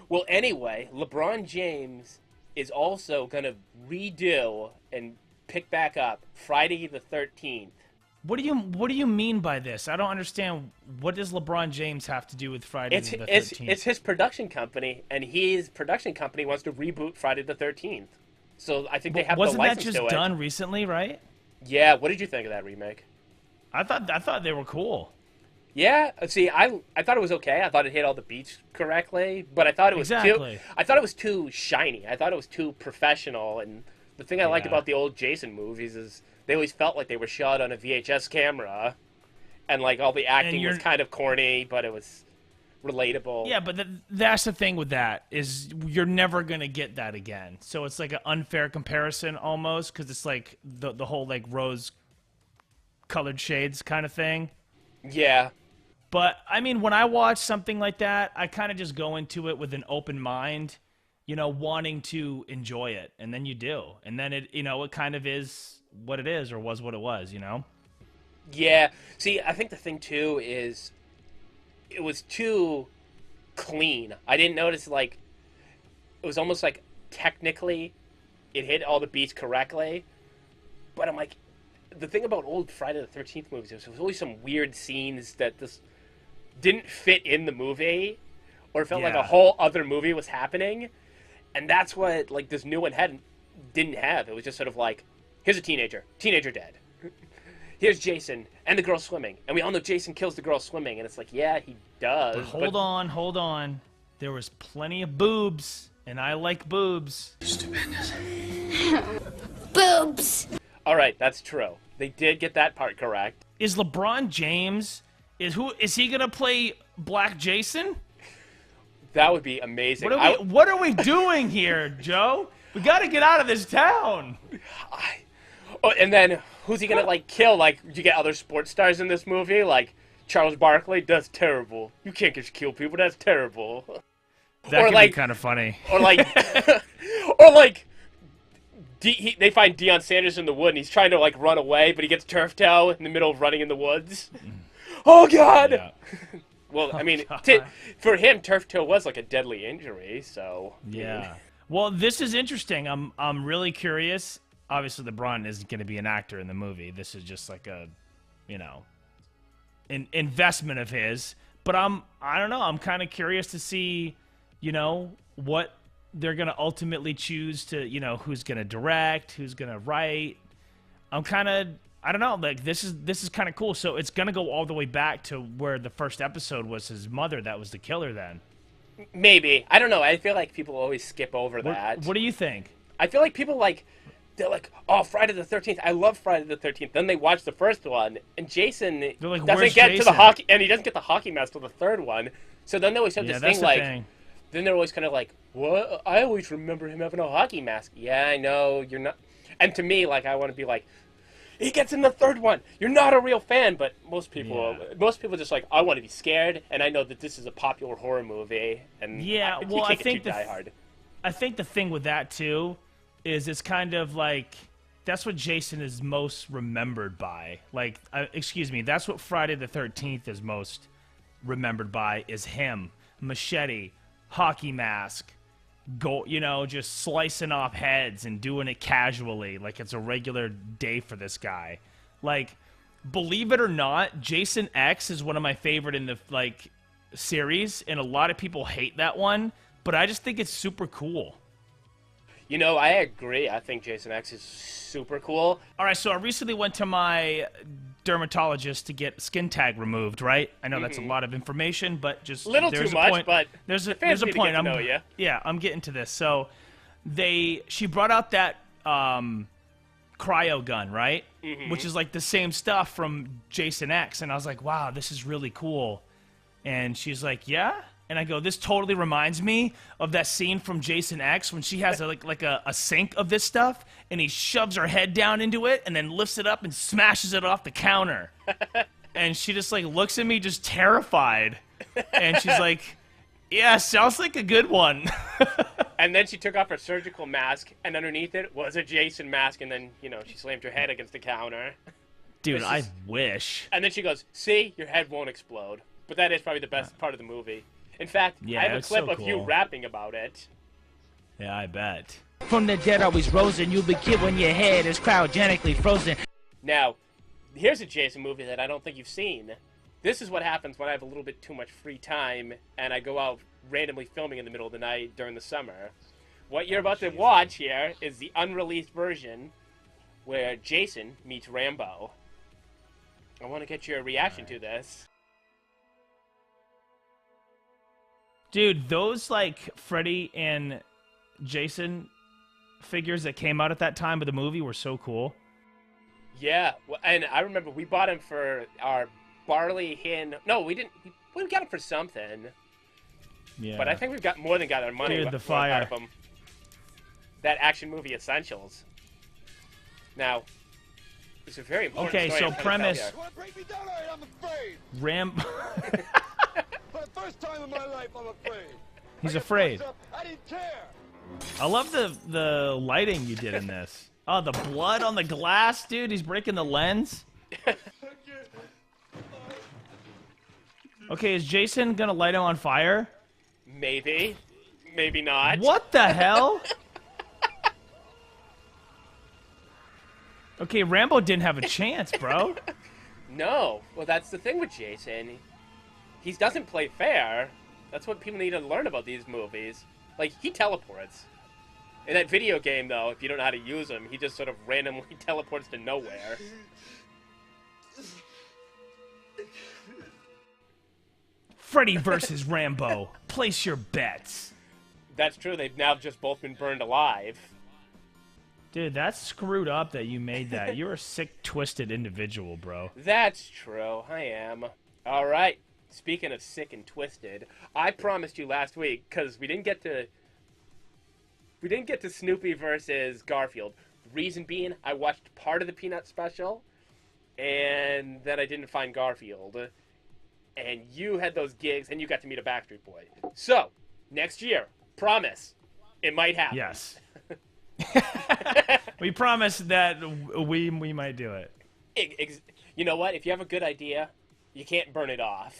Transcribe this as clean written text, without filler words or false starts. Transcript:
Well, anyway, LeBron James is also going to redo and pick back up Friday the 13th. What do you mean by this? I don't understand. What does LeBron James have to do with Friday the 13th? It's his production company, and his production company wants to reboot Friday the 13th. So I think they have the license to it. Wasn't that just done recently, right? Yeah. What did you think of that remake? I thought they were cool. Yeah. See, I thought it was okay. I thought it hit all the beats correctly, but I thought it was too shiny. I thought it was too professional. And the thing I liked about the old Jason movies is they always felt like they were shot on a VHS camera, and like all the acting was kind of corny, but it was relatable. Yeah, but that's the thing with that is you're never gonna get that again. So it's like an unfair comparison almost, because it's like the whole like rose-colored shades kind of thing. Yeah. But I mean, when I watch something like that, I kind of just go into it with an open mind, wanting to enjoy it, and then you do, and then it kind of is what it is, or was what it was, Yeah. See, I think the thing too is it was too clean. I didn't notice, like, it was almost like technically it hit all the beats correctly, but I'm like, the thing about old Friday the 13th movies is there was always some weird scenes that just didn't fit in the movie, or it felt like a whole other movie was happening, and that's what like this new one didn't have. It was just sort of like, here's a teenager dead. Here's Jason and the girl swimming, and we all know Jason kills the girl swimming, and it's like, yeah, he does. But hold on. There was plenty of boobs, and I like boobs. Stupendous. Boobs! All right, that's true. They did get that part correct. Is LeBron James, is he gonna play Black Jason? That would be amazing. What are we doing here, Joe? We gotta get out of this town. And then who's he gonna like kill? Like, you get other sports stars in this movie, like Charles Barkley. That's terrible. You can't just kill people. That's terrible. That could be kind of funny. Or like, or like, they find Deion Sanders in the wood, and he's trying to like run away, but he gets turf toe in the middle of running in the woods. Oh God! Yeah. Well, I mean, for him, turf toe was like a deadly injury. So yeah. Well, this is interesting. I'm really curious. Obviously, LeBron isn't going to be an actor in the movie. This is just like a, an investment of his. But I don't know. I'm kind of curious to see, what they're going to ultimately choose to, who's going to direct, who's going to write. I don't know. Like, this is kind of cool. So it's going to go all the way back to where the first episode was his mother that was the killer then. Maybe. I don't know. I feel like people always skip over that. What do you think? I feel like people they're like, oh, Friday the 13th. I love Friday the 13th. Then they watch the first one, and Jason doesn't get to the hockey, and he doesn't get the hockey mask till the third one. So then they always have this thing like, then they're always kind of like, what? I always remember him having a hockey mask. Yeah, I know, you're not. And to me, like, I want to be like, he gets in the third one. You're not a real fan, but most people just like, I want to be scared, and I know that this is a popular horror movie, and I think the thing with that too is it's kind of like that's what Jason is most remembered by. Like, that's what Friday the 13th is most remembered by, is him, machete, hockey mask, just slicing off heads and doing it casually, like it's a regular day for this guy. Like, believe it or not, Jason X is one of my favorite in the series, and a lot of people hate that one, but I just think it's super cool. I agree. I think Jason X is super cool. All right, so I recently went to my dermatologist to get skin tag removed, right? I know that's a lot of information, but just a little too much, but there's a point. I'm getting to this. So she brought out that cryo gun, right? Mm-hmm. Which is like the same stuff from Jason X, and I was like, wow, this is really cool. And she's like, yeah? And I go, this totally reminds me of that scene from Jason X when she has a sink of this stuff, and he shoves her head down into it and then lifts it up and smashes it off the counter. And she just looks at me just terrified. And she's like, yeah, sounds like a good one. And then she took off her surgical mask, and underneath it was a Jason mask, and then, she slammed her head against the counter. Dude, I wish. And then she goes, see, your head won't explode. But that is probably the best part of the movie. In fact, Yeah, I have a it's clip so of you cool. rapping about it. Yeah, I bet. From the dead always rose, and you begin when your head is cryogenically frozen. Now, here's a Jason movie that I don't think you've seen. This is what happens when I have a little bit too much free time and I go out randomly filming in the middle of the night during the summer. What you're about to watch here is the unreleased version where Jason meets Rambo. I want to get your reaction to this. Dude, those like Freddy and Jason figures that came out at that time of the movie were so cool. Yeah, and I remember we bought him for our barley hin. No, we didn't. We got him for something. Yeah. But I think we've got more than got our money Dude, the out fire. of him. That action movie essentials. Now, it's a very important Okay, story so I'm trying to premise- tell You want to break me down? All right, I'm afraid. For the first time in my life, I'm afraid. He's I got afraid. fucked up. I didn't care. I love the lighting you did in this. Oh, the blood on the glass, dude. He's breaking the lens. Okay, is Jason gonna light him on fire? Maybe. Maybe not. What the hell? Okay, Rambo didn't have a chance, bro. No. Well, that's the thing with Jason. He doesn't play fair. That's what people need to learn about these movies. Like, he teleports. In that video game, though, if you don't know how to use him, he just sort of randomly teleports to nowhere. Freddy versus Rambo. Place your bets. That's true. They've now just both been burned alive. Dude, that's screwed up that you made that. You're a sick, twisted individual, bro. That's true. I am. All right. Speaking of sick and twisted, I promised you last week because we didn't get to Snoopy versus Garfield. Reason being, I watched part of the Peanut special, and then I didn't find Garfield. And you had those gigs, and you got to meet a Backstreet Boy. So next year, promise, it might happen. Yes. We promise that we might do it. You know what? If you have a good idea, you can't burn it off.